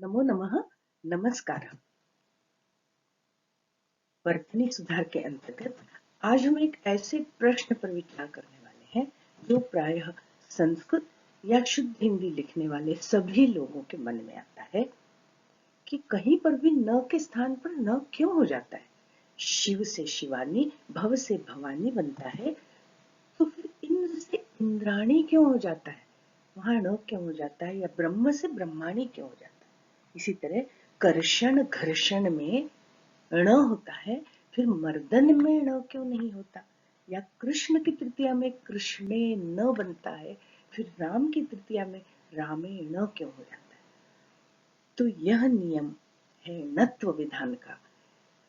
नमो नमः। नमस्कार। वर्तनी सुधार के अंतर्गत आज हम एक ऐसे प्रश्न पर विचार करने वाले हैं जो प्रायः संस्कृत या शुद्ध हिंदी लिखने वाले सभी लोगों के मन में आता है कि कहीं पर भी न के स्थान पर न क्यों हो जाता है। शिव से शिवानी, भव से भवानी बनता है, तो फिर इंद्र से इंद्राणी क्यों हो जाता है, वहां न क्यों हो जाता है, या ब्रह्म से ब्रह्माणी क्यों हो जाता है। इसी तरह कर्षण घर्षण में ण होता है, फिर मर्दन में ण क्यों नहीं होता, या कृष्ण की तृतीया में कृष्णे न बनता है, फिर राम की तृतीया में रामे न क्यों हो जाता है। तो यह नियम है नत्व विधान का।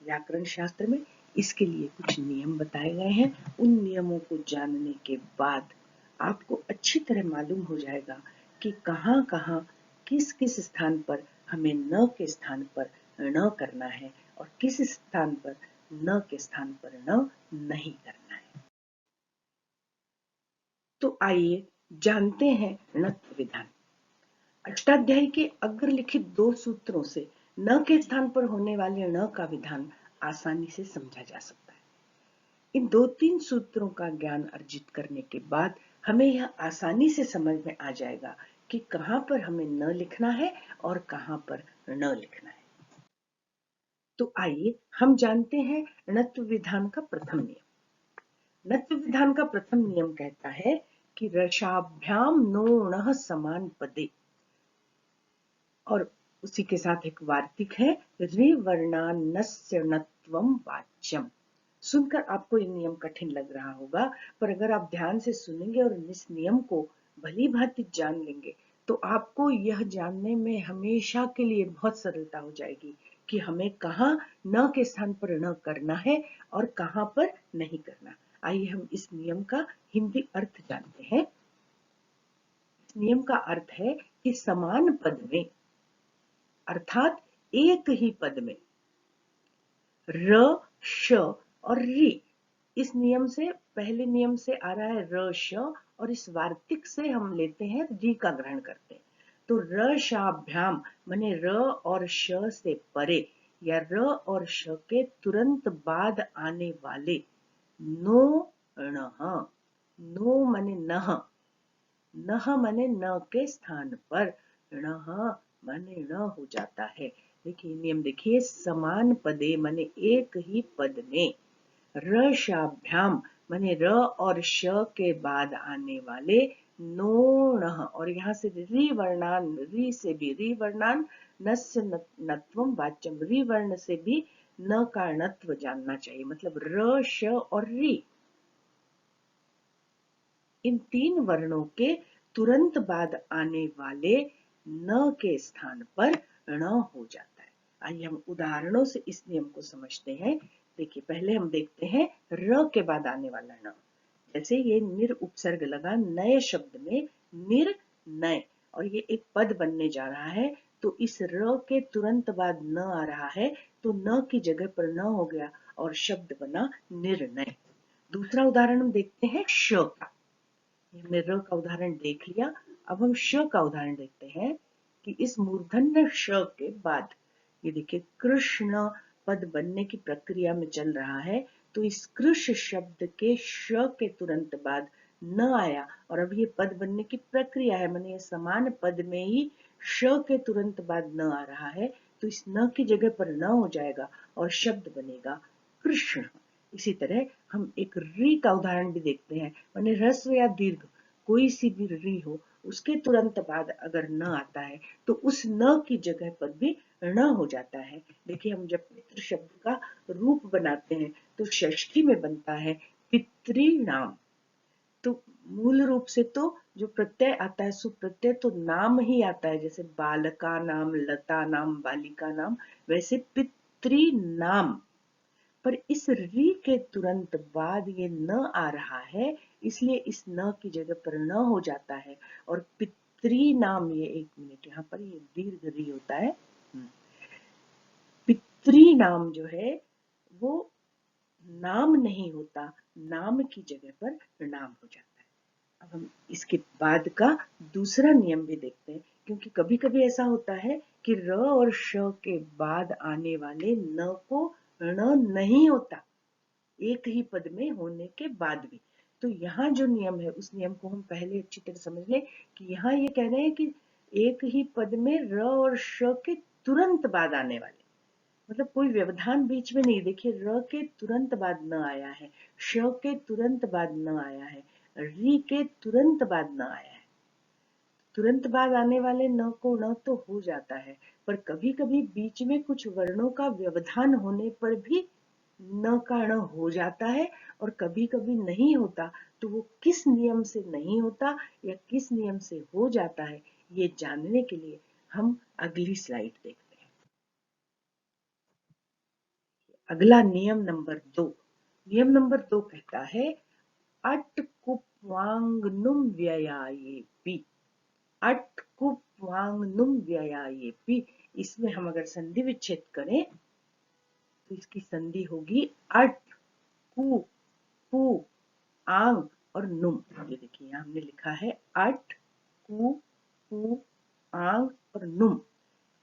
व्याकरण शास्त्र में इसके लिए कुछ नियम बताए गए हैं। उन नियमों को जानने के बाद आपको अच्छी तरह मालूम हो जाएगा कि कहाँ कहाँ किस किस स्थान पर हमें न के स्थान पर न करना है और किस स्थान पर न के स्थान पर न नहीं करना है। तो आइए जानते हैं णत्व विधान। अष्टाध्यायी के अग्रलिखित 2 सूत्रों से न के स्थान पर होने वाले ण का विधान आसानी से समझा जा सकता है। इन 2-3 सूत्रों का ज्ञान अर्जित करने के बाद हमें यह आसानी से समझ में आ जाएगा कि कहां पर हमें न लिखना है और कहां पर न लिखना है। तो आइए हम जानते हैं णत्व विधान का प्रथम नियम। णत्व विधान का प्रथम नियम कहता है कि रसाभ्याम नो णः समान पदे, और उसी के साथ एक वार्तिक है, रिवर्णान्नस्य णत्वं वाच्यम। सुनकर आपको ये नियम कठिन लग रहा होगा, पर अगर आप ध्यान से सुनेंगे और इस नियम को भली भांति जान लेंगे तो आपको यह जानने में हमेशा के लिए बहुत सरलता हो जाएगी कि हमें कहाँ न के स्थान पर न करना है और कहाँ पर नहीं करना। आइए हम इस नियम का हिंदी अर्थ जानते हैं। इस नियम का अर्थ है कि समान पद में, अर्थात एक ही पद में, र, श और री। इस नियम से, पहले नियम से आ रहा है र श, और इस वार्तिक से हम लेते हैं री का ग्रहण करते हैं। तो र शाभ्याम माने र और श से परे या र और श के तुरंत बाद आने वाले नो णः, नो माने नह, नह माने न के स्थान पर, णः माने न हो जाता है। देखिए नियम, देखिए समान पदे माने एक ही पद में, रशाभ्याम माने र और श के बाद आने वाले नोणः, और यहाँ से री वर्णान, री से भी री वर्णान, नस्य नत्वम वाच्यम, री वर्ण से भी न का णत्व जानना चाहिए, मतलब र श और री। इन 3 वर्णों के तुरंत बाद आने वाले न के स्थान पर ण हो जाता है। आइए हम उदाहरणों से इस नियम को समझते हैं। देखिए पहले हम देखते हैं र के बाद आने वाला ण। जैसे ये निर उपसर्ग लगा नए शब्द में, निर नए, और ये एक पद बनने जा रहा है, तो इस र के तुरंत बाद न आ रहा है, तो न की जगह पर न हो गया और शब्द बना निर्णय। दूसरा उदाहरण हम देखते हैं श का। हमने र का उदाहरण देख लिया, अब हम श का उदाहरण देखते हैं कि इस मूर्धन्य श के बाद, ये देखिए कृष्ण पद बनने की प्रक्रिया में चल रहा है, तो इस कृष्ण शब्द के श के तुरंत बाद न आया, और अब ये पद बनने की प्रक्रिया है, माने समान पद में ही श के तुरंत बाद न आ रहा है, तो इस न की जगह पर न हो जाएगा और शब्द बनेगा कृष्ण। इसी तरह हम एक री का उदाहरण भी देखते हैं, माने ह्रस्व या दीर्घ कोई सी भी री हो, उसके तुरंत बाद अगर न आता है तो उस न की जगह पर भी ण हो जाता है। देखिए हम जब पितृ शब्द का रूप बनाते हैं तो षष्ठी में बनता है पितृनाम। तो मूल रूप से तो जो प्रत्यय आता है, सुप्रत्यय तो नाम ही आता है, जैसे बालका नाम, लता नाम, बालिका नाम, वैसे पितृनाम। पर इस री के तुरंत बाद ये न आ रहा है, इसलिए इस न की जगह पर न हो जाता है, और पितृ नाम, ये एक मिनट, यहाँ पर ये दीर्घ री होता है, पितृ नाम जो है वो नाम नहीं होता, नाम की जगह पर नाम हो जाता है। अब हम इसके बाद का दूसरा नियम भी देखते हैं, क्योंकि कभी कभी ऐसा होता है कि र और श के बाद आने वाले न को ण नहीं होता, एक ही पद में होने के बाद भी। तो यहाँ जो नियम है उस नियम को हम पहले अच्छी तरह समझ लें कि यहाँ ये कह रहे हैं कि एक ही पद में र और श के तुरंत बाद आने वाले, मतलब कोई व्यवधान बीच में नहीं। देखिए, र के तुरंत बाद न आया है, श के तुरंत बाद न आया है, री के तुरंत बाद न आया है। तुरंत बाद आने वाले न को न तो हो जाता है, पर कभी कभी बीच में कुछ वर्णों का व्यवधान होने पर भी न का ण हो जाता है, और कभी कभी नहीं होता। तो वो किस नियम से नहीं होता या किस नियम से हो जाता है, ये जानने के लिए हम अगली स्लाइड देखते हैं। अगला नियम नंबर 2। नियम नंबर 2 कहता है अट कुप वांग नुम व्ययायेपि। अट कुप वांग नुम व्ययायेपि। इसमें हम अगर संधि विच्छेद करें तो इसकी संधि होगी अट कु पु आंग और नुम। ये देखिए, यहाँ हमने लिखा है अट कु पु आंग और नुम।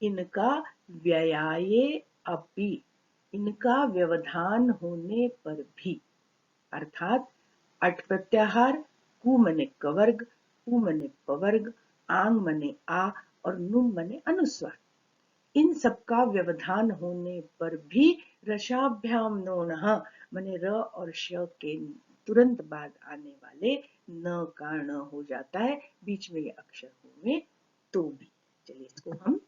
इनका व्ययाये अपि, इनका व्यवधान होने पर भी, अर्थात अट प्रत्याहार, कु मने कवर्ग, पु मने पवर्ग, आंग मने आ और नुम मने अनुस्वार, इन सबका व्यवधान होने पर भी रसाभ्याम नोनः मने र और श के तुरंत बाद आने वाले न का ण हो जाता है, बीच में ये अक्षर हुए तो भी। चलिए इसको हम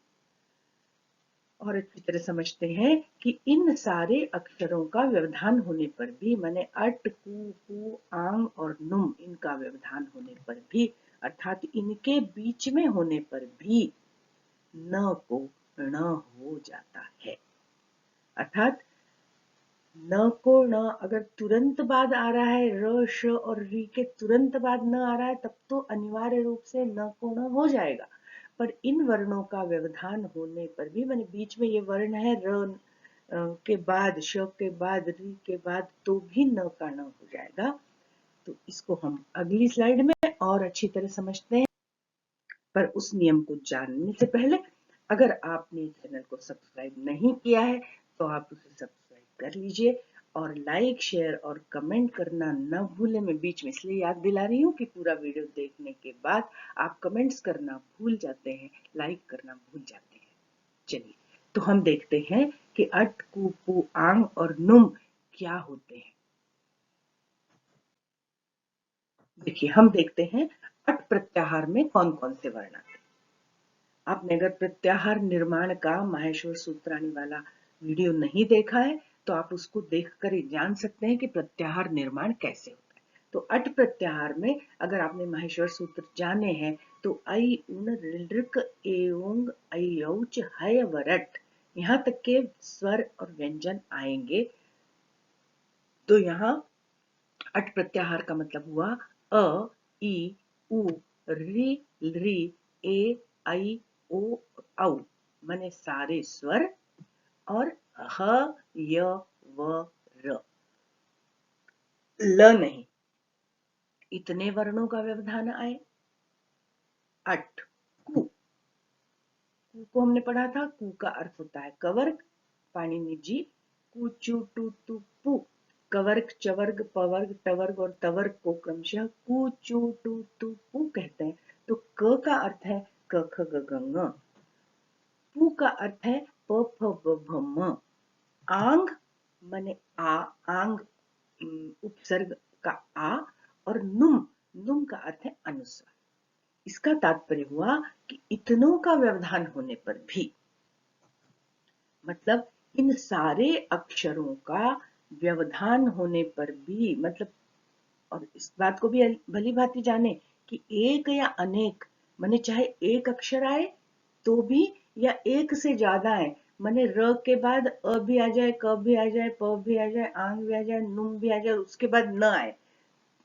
और अच्छी तरह समझते हैं कि इन सारे अक्षरों का व्यवधान होने पर भी, माने अट कु पु आंग और नुम, इनका व्यवधान होने पर भी, अर्थात इनके बीच में होने पर भी न को ण हो जाता है। अर्थात न को ण अगर तुरंत बाद आ रहा है, र श और री के तुरंत बाद न आ रहा है, तब तो अनिवार्य रूप से न को ण हो जाएगा। पर इन वर्णों का व्यवधान होने पर भी, माने बीच में ये वर्ण है र के बाद, श के बाद, री के बाद, तो भी न का ण हो जाएगा। तो इसको हम अगली स्लाइड में और अच्छी तरह समझते हैं। पर उस नियम को जानने से पहले अगर आपने चैनल को सब्सक्राइब नहीं किया है तो आप उसे सब्सक्राइब कर लीजिए, और लाइक शेयर और कमेंट करना न भूलें। मैं बीच में इसलिए याद दिला रही हूँ कि पूरा वीडियो देखने के बाद आप कमेंट्स करना भूल जाते हैं, लाइक करना भूल जाते हैं। चलिए, तो हम देखते हैं कि अट कु पु आंग और नुम क्या होते हैं। देखिए, हम देखते हैं अट प्रत्याहार में कौन कौन से वर्ण आते हैं। आपने अगर प्रत्याहार निर्माण का माहेश्वर सूत्राणी वाला वीडियो नहीं देखा है तो आप उसको देखकर ही जान सकते हैं कि प्रत्याहार निर्माण कैसे होता है। तो अट प्रत्याहार में अगर आपने माहेश्वर सूत्र जाने हैं तो आई उन ऋक एवं ऐ हय वरट, यहाँ तक के स्वर और व्यंजन आएंगे। तो यहाँ अट प्रत्याहार का मतलब हुआ अ, ई, उ, री, री, ए, आई, ओ, औ, माने सारे स्वर, और ह, य, व, र, ल नहीं, इतने वर्णों का व्यवधान आए। अट कु, कु को हमने पढ़ा था, कु का अर्थ होता है कवर्ग, पाणिनि जी, कु चु टू तु पु, कवर्ग चवर्ग पवर्ग टवर्ग और तवर्ग को क्रमशः कु चु टू तु पु कहते हैं। तो क का अर्थ है क ख ग घ ङ, पु का अर्थ है प फ ब भ म, आंग माने आ, आंग उपसर्ग का आ, और नुम, नुम का अर्थ है अनुस्वार। इसका तात्पर्य हुआ कि इतनों का व्यवधान होने पर भी, मतलब इन सारे अक्षरों का व्यवधान होने पर भी, मतलब, और इस बात को भी भली भांति जाने कि एक या अनेक, माने चाहे एक अक्षर आए तो भी, या एक से ज्यादा आए, माने र के बाद अ भी आ जाए, क भी आ जाए, प भी आ जाए, आंग भी आ जाए, नुम भी आ जाए, उसके बाद न आए,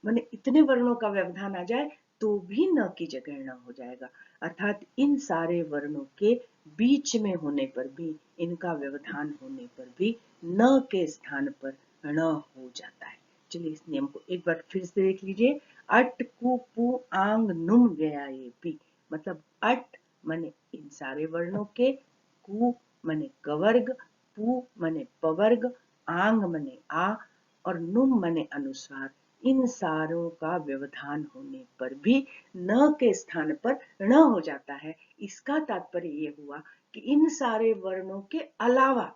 माने इतने वर्णों का व्यवधान आ जाए तो भी न की जगह न हो जाएगा। अर्थात इन सारे वर्णों के बीच में होने पर भी, इनका व्यवधान होने पर भी न के स्थान पर ण हो जाता है। चलिए इस नियम को एक बार फिर से देख लीजिए। अट कु पु आंग नुम गया ये पी, मतलब अट माने इन सारे वर्णों के, कु माने कवर्ग, पु माने पवर्ग, आंग माने आ और नुम माने अनुस्वार, इन सारों का व्यवधान होने पर भी न के स्थान पर ण हो जाता है। इसका तात्पर्य ये हुआ कि इन सारे वर्णों के अलावा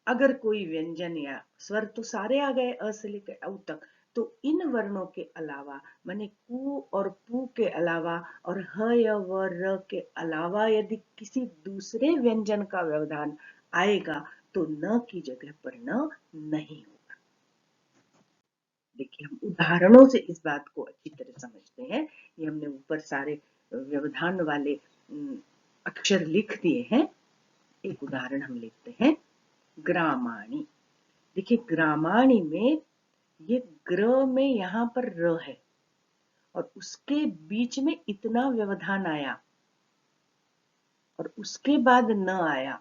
अगर कोई व्यंजन या स्वर तो सारे आ गए अ से लेकर औ तक, तो इन वर्णों के अलावा माने कु और पु के अलावा और ह य व र के अलावा यदि किसी दूसरे व्यंजन का व्यवधान आएगा तो न की जगह पर न नहीं होगा। देखिए हम उदाहरणों से इस बात को अच्छी तरह समझते हैं। ये हमने ऊपर सारे व्यवधान वाले अक्षर लिख दिए हैं। एक उदाहरण हम लेते हैं, ग्रामाणी। देखिए ग्रामाणी में ये ग्र में यहाँ पर र है और उसके बीच में इतना व्यवधान आया और उसके बाद न आया,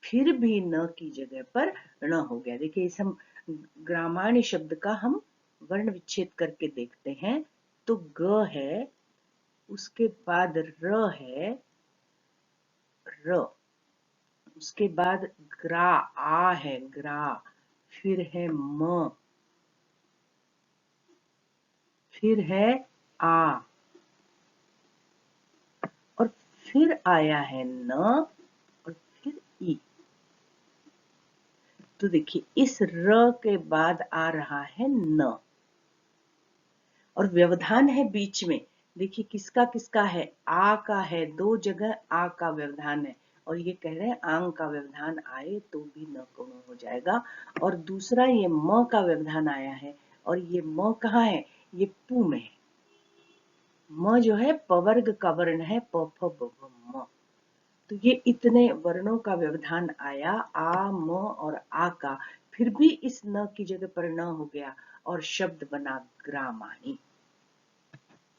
फिर भी न की जगह पर ण हो गया। देखिए इस हम ग्रामाणी शब्द का हम वर्ण विच्छेद करके देखते हैं तो ग है, उसके बाद र है, र, उसके बाद ग्रा आ है, ग्रा, फिर है म, फिर है आ और फिर आया है न और फिर ई। तो देखिए इस र के बाद आ रहा है न और व्यवधान है बीच में। देखिए किसका किसका है, आ का है, दो जगह आ का व्यवधान है और ये कह रहे हैं आंग का व्यवधान आए तो भी न कोण हो जाएगा। और दूसरा ये म का व्यवधान आया है और ये म कहाँ है, ये पू में है। म जो है पवर्ग का वर्ण है, प फ ब भ म। तो ये इतने वर्णों का व्यवधान आया आ म और आ का, फिर भी इस न की जगह पर न हो गया और शब्द बना ग्रामाणी।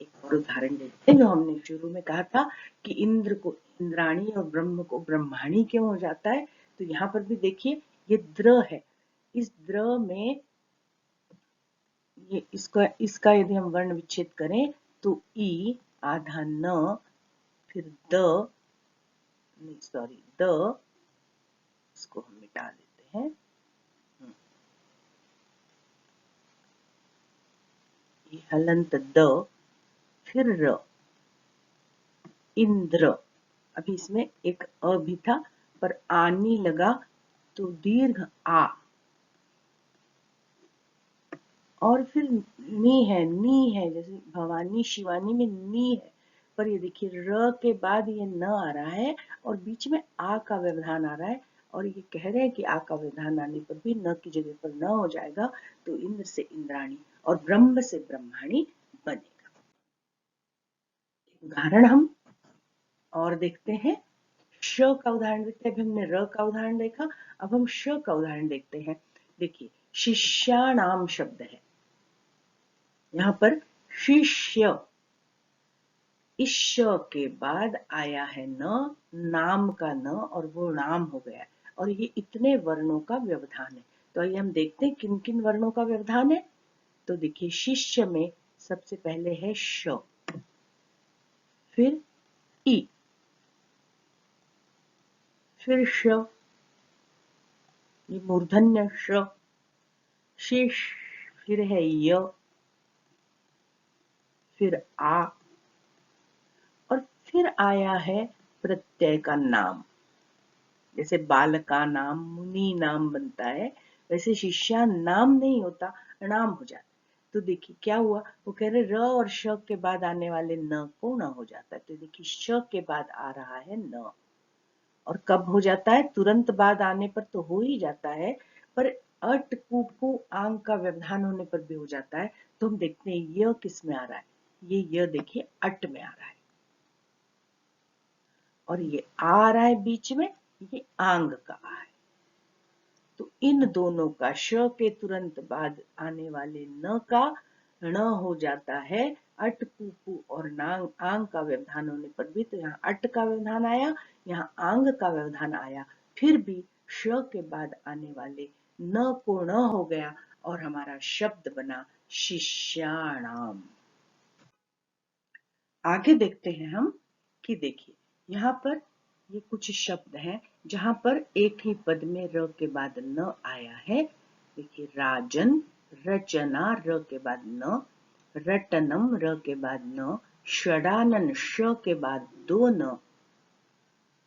एक और उदाहरण देखते हैं, जो हमने शुरू में कहा था कि इंद्र को इंद्राणी और ब्रह्म को ब्रह्माणी क्यों हो जाता है, तो यहाँ पर भी देखिए ये द्र है। इस द्र में ये इसका यदि हम वर्ण विच्छेद करें तो ई आधा न, फिर द, नहीं सॉरी द, इसको हम मिटा देते हैं, ये हलंत द, फिर र, इंद्र। अभी इसमें एक अ भी था पर आनी लगा तो दीर्घ आ और फिर नी है जैसे भवानी शिवानी में नी है, पर ये देखिए र के बाद ये न आ रहा है और बीच में आ का व्यवधान आ रहा है और ये कह रहे हैं कि आ का व्यवधान आने पर भी न की जगह पर न हो जाएगा तो इंद्र से इंद्राणी और ब्रह्म से ब्रह्माणी बनेगा। उदाहरण हम और देखते हैं, श का उदाहरण देखते हैं। अभी हमने र का उदाहरण देखा, अब हम श का उदाहरण देखते हैं। देखिए शिष्याणाम शब्द है, यहाँ पर शिष्य, इस श के बाद आया है न, नाम का न और वो नाम हो गया और ये इतने वर्णों का व्यवधान है। तो आइए हम देखते हैं किन किन वर्णों का व्यवधान है। तो देखिए शिष्य में सबसे पहले है श, फिर ई, फिर श, ये मूर्धन्य श, शेष, फिर है य, फिर आ और फिर आया है प्रत्यय का नाम। जैसे बाल का नाम मुनि नाम बनता है, वैसे शिष्या नाम नहीं होता, नाम हो जाता है। तो देखिए क्या हुआ, वो कह रहे र और श के बाद आने वाले न को न हो जाता है। तो देखिए श के बाद आ रहा है न और कब हो जाता है, तुरंत बाद आने पर तो हो ही जाता है, पर अट कु आंग का व्यवधान होने पर भी हो जाता है। तो हम देखते हैं य किस में आ रहा है, ये देखिए अट में आ रहा है और ये आ रहा है बीच में, ये आंग का आ है। तो इन दोनों का श के तुरंत बाद आने वाले न का ण हो जाता है। अट कु और नांग आंग का व्यवधान होने पर भी, तो यहाँ अट का व्यवधान आया, यहाँ आंग का व्यवधान आया, फिर भी श के बाद आने वाले न को ण हो गया और हमारा शब्द बना शिष्याणाम। आगे देखते हैं हम कि देखिए यहाँ पर ये कुछ शब्द हैं जहां पर एक ही पद में र के बाद न आया है। देखिए राजन, रचना र के बाद न, रटनम र के बाद न, षडानन श के बाद दो न।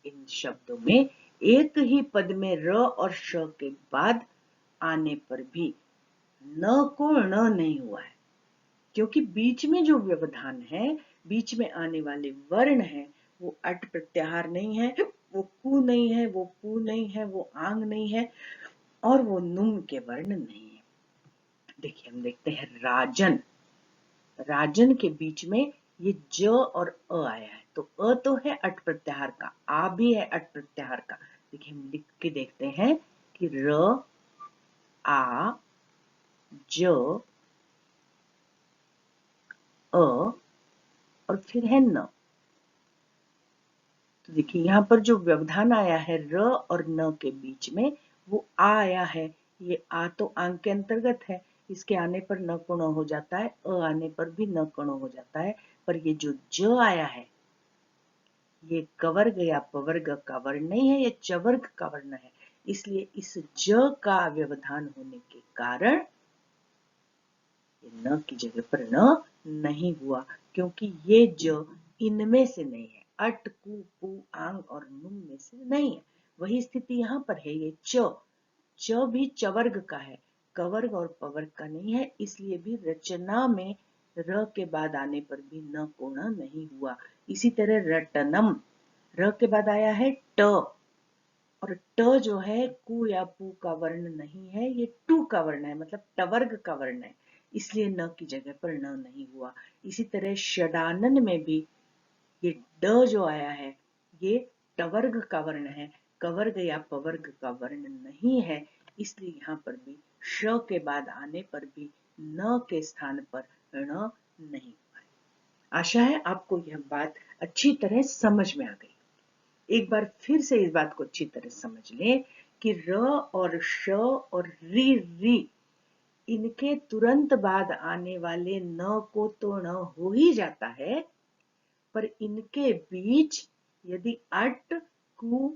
इन शब्दों में एक ही पद में र और श के बाद आने पर भी न को ण नहीं हुआ है, क्योंकि बीच में जो व्यवधान है, बीच में आने वाले वर्ण है, वो अट प्रत्याहार नहीं है, वो कु नहीं है, वो पु नहीं है, वो आंग नहीं है और वो नुम के वर्ण नहीं है। देखिए हम देखते हैं राजन। राजन के बीच में ये ज और अ आया है, तो अ तो है अट प्रत्याहार का, आ भी है अट प्रत्याहार का। देखिए हम लिख के देखते हैं कि र, आ, ज, अ और फिर है न। तो देखिए यहाँ पर जो व्यवधान आया है र और न के बीच में, वो आ आया है। ये आ तो आंग के अंतर्गत है, इसके आने पर न को ण हो जाता है, अ आने पर भी न को ण हो जाता है। पर ये जो ज आया है, ये कवर्ग या पवर्ग का वर्ण नहीं है, ये चवर्ग का वर्ण है। इसलिए इस ज का व्यवधान होने के कारण ये न की जगह पर न नहीं हुआ, क्योंकि ये ज इनमें से नहीं है, अट, कु, पु, आंग और नुम में से नहीं है। वही स्थिति यहाँ पर है। ये च भी चवर्ग का है, कवर्ग और पवर्ग का नहीं है, इसलिए भी रचना में र के बाद आने पर भी न को ण नहीं हुआ। इसी तरह रटनम, र के बाद आया है ट, और ट जो है कु या पु का वर्ण नहीं है, ये टू का वर्ण है, मतलब टवर्ग का वर्ण है, इसलिए न की जगह पर न नहीं हुआ। इसी तरह षडानन में भी ये ड जो आया है, ये टवर्ग का वर्ण है, कवर्ग या पवर्ग का वर्ण नहीं है, इसलिए यहाँ पर भी श के बाद आने पर भी न के स्थान पर ण नहीं हुआ है। आशा है आपको यह बात अच्छी तरह समझ में आ गई। एक बार फिर से इस बात को अच्छी तरह समझ लें कि र और श और री इनके तुरंत बाद आने वाले न को तो न हो ही जाता है, पर इनके बीच यदि अट, कु,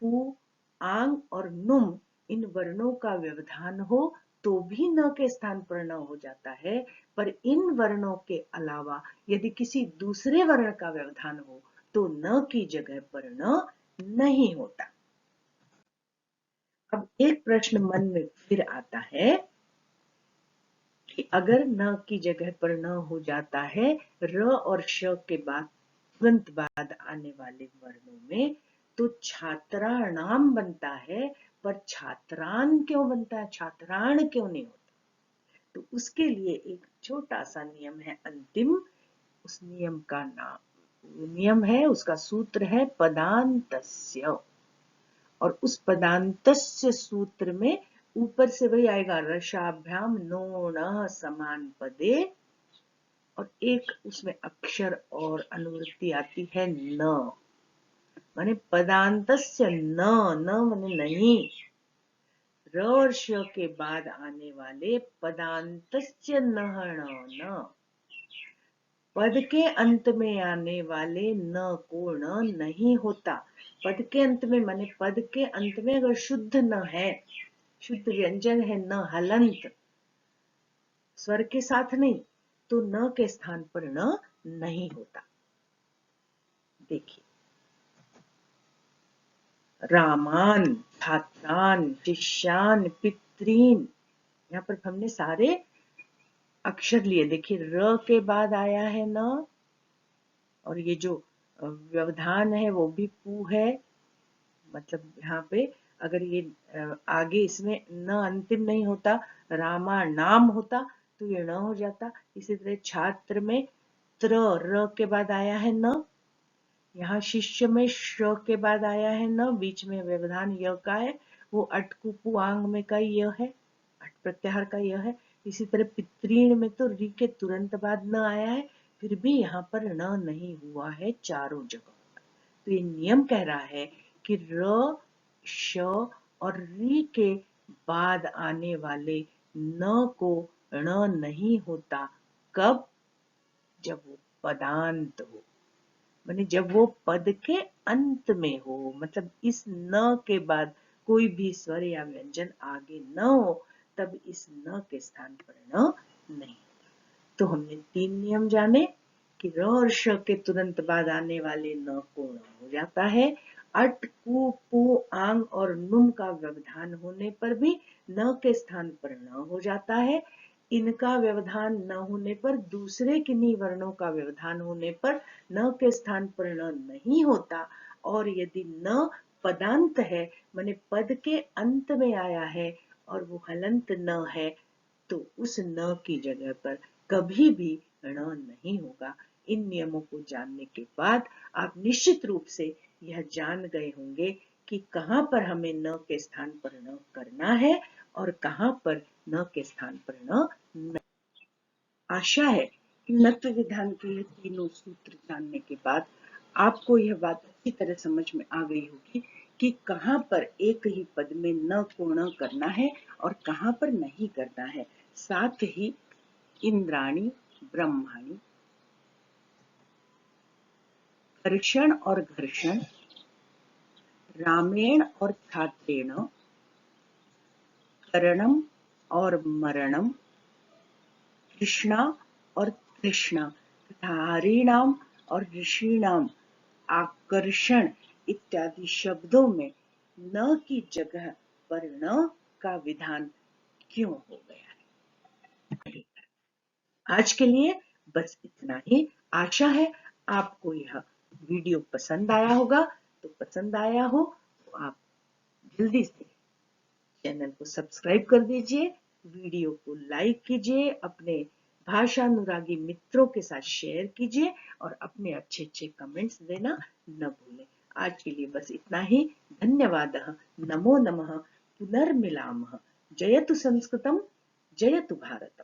पु, आंग और नुम इन वर्णों का व्यवधान हो तो भी न के स्थान पर न हो जाता है। पर इन वर्णों के अलावा यदि किसी दूसरे वर्ण का व्यवधान हो तो न की जगह पर न नहीं होता। अब एक प्रश्न मन में फिर आता है कि अगर न की जगह पर न हो जाता है र और श के बाद तुरंत बाद आने वाले वर्णों में, तो छात्राणाम बनता है, पर छात्रान क्यों बनता है, छात्राण क्यों नहीं होता? तो उसके लिए एक छोटा सा नियम है अंतिम। उस नियम का नियम है, उसका सूत्र है पदान्तस्य। और उस पदान्तस्य सूत्र में ऊपर से वही आएगा, रसाभ्याम नोण समान पदे, और एक उसमें अक्षर और अनुवृत्ति आती है न, माने पदान्तस्य न, न माने नहीं, र और श के बाद आने वाले पदान्तस्य नहण न, पद के अंत में आने वाले न को ण नहीं होता। पद के अंत में माने पद के अंत में अगर शुद्ध न है, शुद्ध व्यंजन है न, हलंत स्वर के साथ नहीं, तो न के स्थान पर न नहीं होता। देखिए रामान, छात्रान, शिष्यान, पितरीन, यहाँ पर हमने सारे अक्षर लिए। देखिए र के बाद आया है न, और ये जो व्यवधान है वो भी पू है, मतलब यहाँ पे अगर ये आगे इसमें न अंतिम नहीं होता, रामा नाम होता, तो ये न हो जाता। इसी तरह छात्र में त्र, र के बाद आया है न, यहाँ शिष्य में श के बाद आया है न, बीच में व्यवधान य का है, वो अटकुपुआंग में का य है, अट प्रत्याहार का य है। इसी तरह पितृण में तो री के तुरंत बाद न आया है, फिर भी यहाँ पर न नहीं हुआ है चारों जगह। तो ये नियम कह रहा है कि र, श और री के बाद आने वाले न को ण नहीं होता। कब? जब वो पदांत हो, माने जब वो पद के अंत में हो, मतलब इस न के बाद कोई भी स्वर या व्यंजन आगे न हो, तब इस न के स्थान पर न नहीं। तो हमने 3 नियम जाने कि र और श के तुरंत बाद आने वाले न को ण हो जाता है। अट, कु, पु, आंग और नुम का व्यवधान होने पर भी न के स्थान पर न हो जाता है। इनका व्यवधान न होने पर, दूसरे किन्हीं वर्णों का व्यवधान होने पर न के स्थान पर न नहीं होता। और यदि न पदांत है, माने पद के अंत में आया है और वो हलंत न है, तो उस न की जगह पर कभी भी ण नहीं होगा। इन नियमों को जानने के बाद आप निश्चित रूप से यह जान गए होंगे कि कहाँ पर हमें न के स्थान पर न करना है और कहाँ पर न के स्थान पर न। आशा है कि नत्व विधान के ये तीनों सूत्र जानने के बाद आपको यह बात अच्छी तरह समझ में आ गई होगी कि कहाँ पर एक ही पद में न को ण करना है और कहाँ पर नहीं करना है। साथ ही इंद्राणी, ब्रह्माणी, घर्षण और घर्षण, रामेण और छात्रेण, करणम और मरणम, कृष्णा और कृष्णा तथा हरिणाम और ऋषिणाम, आकर्षण इत्यादि शब्दों में न की जगह पर न का विधान क्यों हो गया है। आज के लिए बस इतना ही। आशा है आपको यह वीडियो पसंद आया होगा। तो पसंद आया हो तो आप जल्दी से चैनल को सब्सक्राइब कर दीजिए, वीडियो को लाइक कीजिए, अपने भाषानुरागी मित्रों के साथ शेयर कीजिए और अपने अच्छे अच्छे कमेंट्स देना न भूलें। आज के लिए बस इतना ही। धन्यवादः। नमो नमः। पुनर्मिलामः। जयतु संस्कृतम, जयतु भारत।